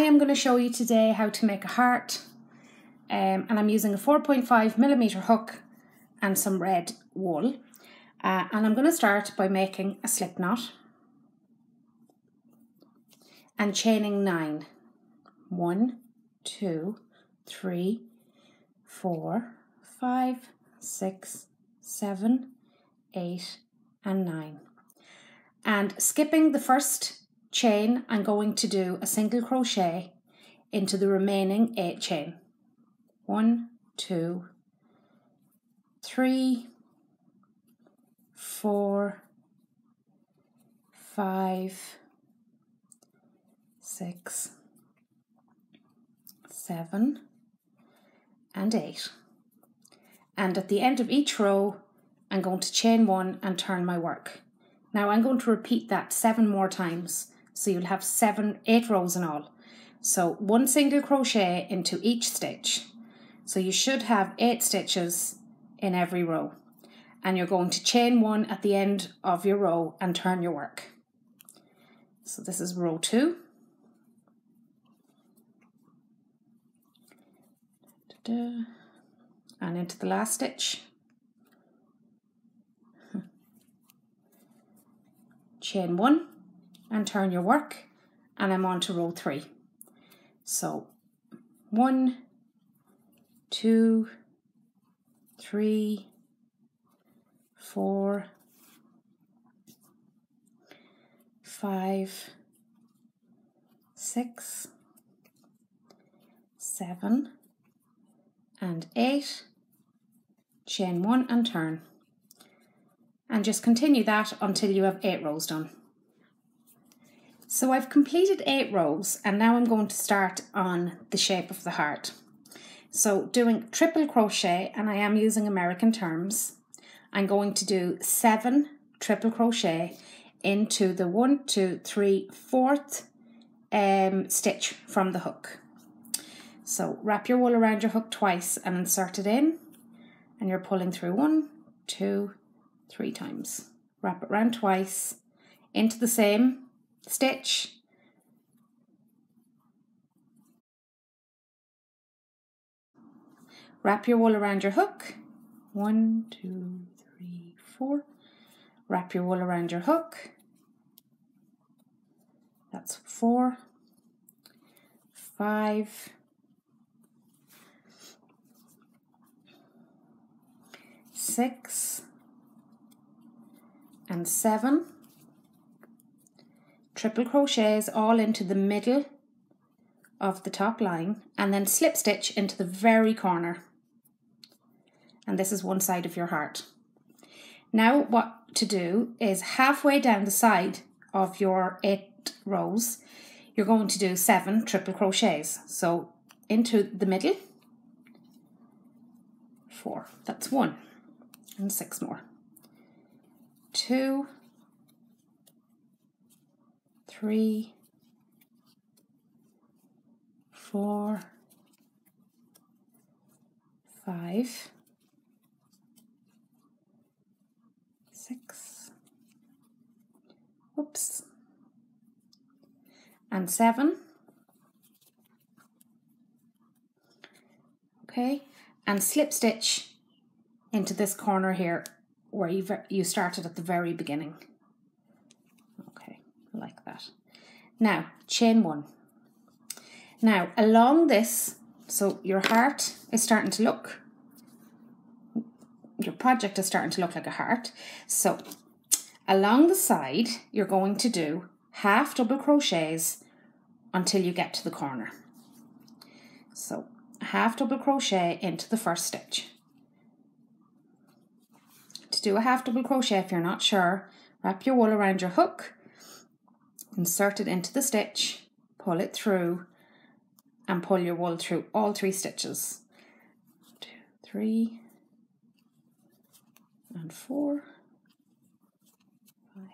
I am going to show you today how to make a heart, and I'm using a 4.5mm hook and some red wool, and I'm going to start by making a slip knot and chaining 9. 1, 2, 3, 4, 5, 6, 7, 8 and 9, and skipping the first chain I'm going to do a single crochet into the remaining 8 chain. 1, 2, 3, 4, 5, 6, 7 and 8, and at the end of each row I'm going to chain 1 and turn my work. Now I'm going to repeat that 7 more times, so you'll have 8 rows in all. So 1 single crochet into each stitch, so you should have 8 stitches in every row, and you're going to chain 1 at the end of your row and turn your work. So this is row 2. And into the last stitch, chain 1 and turn your work, and I'm on to row 3. So 1, 2, 3, 4, 5, 6, 7 and 8, chain 1 and turn, and just continue that until you have 8 rows done. So I've completed 8 rows, and now I'm going to start on the shape of the heart. So doing triple crochet, and I am using American terms, I'm going to do 7 triple crochet into the 1, 2, 3, 4th stitch from the hook. So wrap your wool around your hook twice and insert it in, and you're pulling through 1, 2, 3 times. Wrap it around twice into the same stitch, wrap your wool around your hook, 1, 2, 3, 4, wrap your wool around your hook, that's 4, 5, 6 and 7, triple crochets all into the middle of the top line, and then slip stitch into the very corner, and this is one side of your heart. Now what to do is halfway down the side of your 8 rows you're going to do 7 triple crochets. So into the middle, 4, that's 1, and 6 more, 2, 3, 4, 5, 6, oops, and 7. Okay, and slip stitch into this corner here where you started at the very beginning. Okay, like that. Now chain 1. Now along this, so your heart is starting to look, your project is starting to look like a heart. So along the side you're going to do half double crochets until you get to the corner. So half double crochet into the first stitch. To do a half double crochet, if you're not sure, wrap your wool around your hook, insert it into the stitch, pull it through, and pull your wool through all 3 stitches. 2, 3 and 4, 5,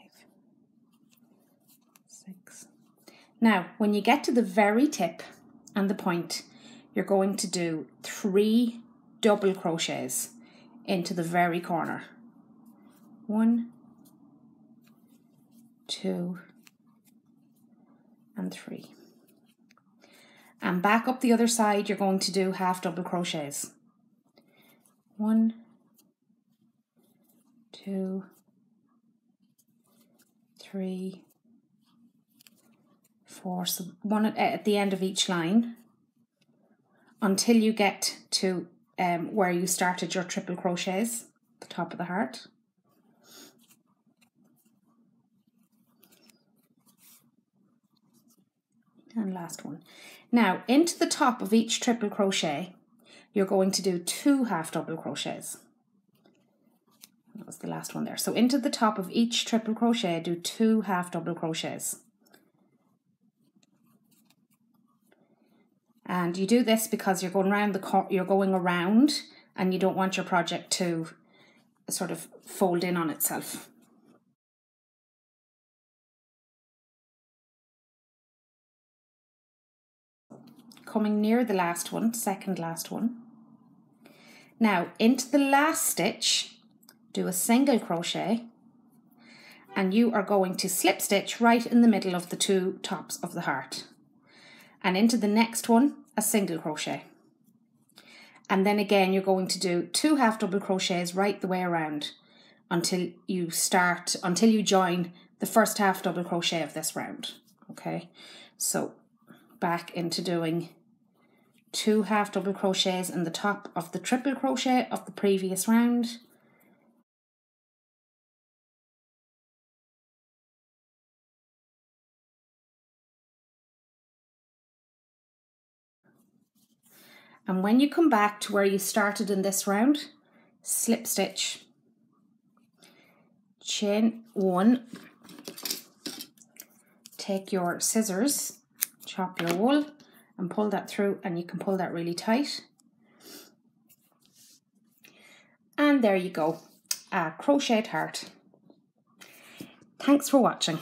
6. Now when you get to the very tip and the point, you're going to do 3 double crochets into the very corner. 1, 2 and 3. And back up the other side, you're going to do half double crochets. 1, 2, 3, 4, so one at the end of each line until you get to where you started your triple crochets, the top of the heart. And last one. Now into the top of each triple crochet, you're going to do 2 half double crochets. That was the last one there. So into the top of each triple crochet, do 2 half double crochets. And you do this because you're going around and you don't want your project to sort of fold in on itself. Coming near the last one, second last one. Now into the last stitch, do a single crochet, and you are going to slip stitch right in the middle of the 2 tops of the heart. And into the next one, a single crochet. And then again, you're going to do 2 half double crochets right the way around until you join the first half double crochet of this round. Okay, so back into doing 2 half double crochets in the top of the triple crochet of the previous round. And when you come back to where you started in this round, slip stitch, chain 1, take your scissors, chop your wool and pull that through, and you can pull that really tight. And there you go, a crocheted heart. Thanks for watching.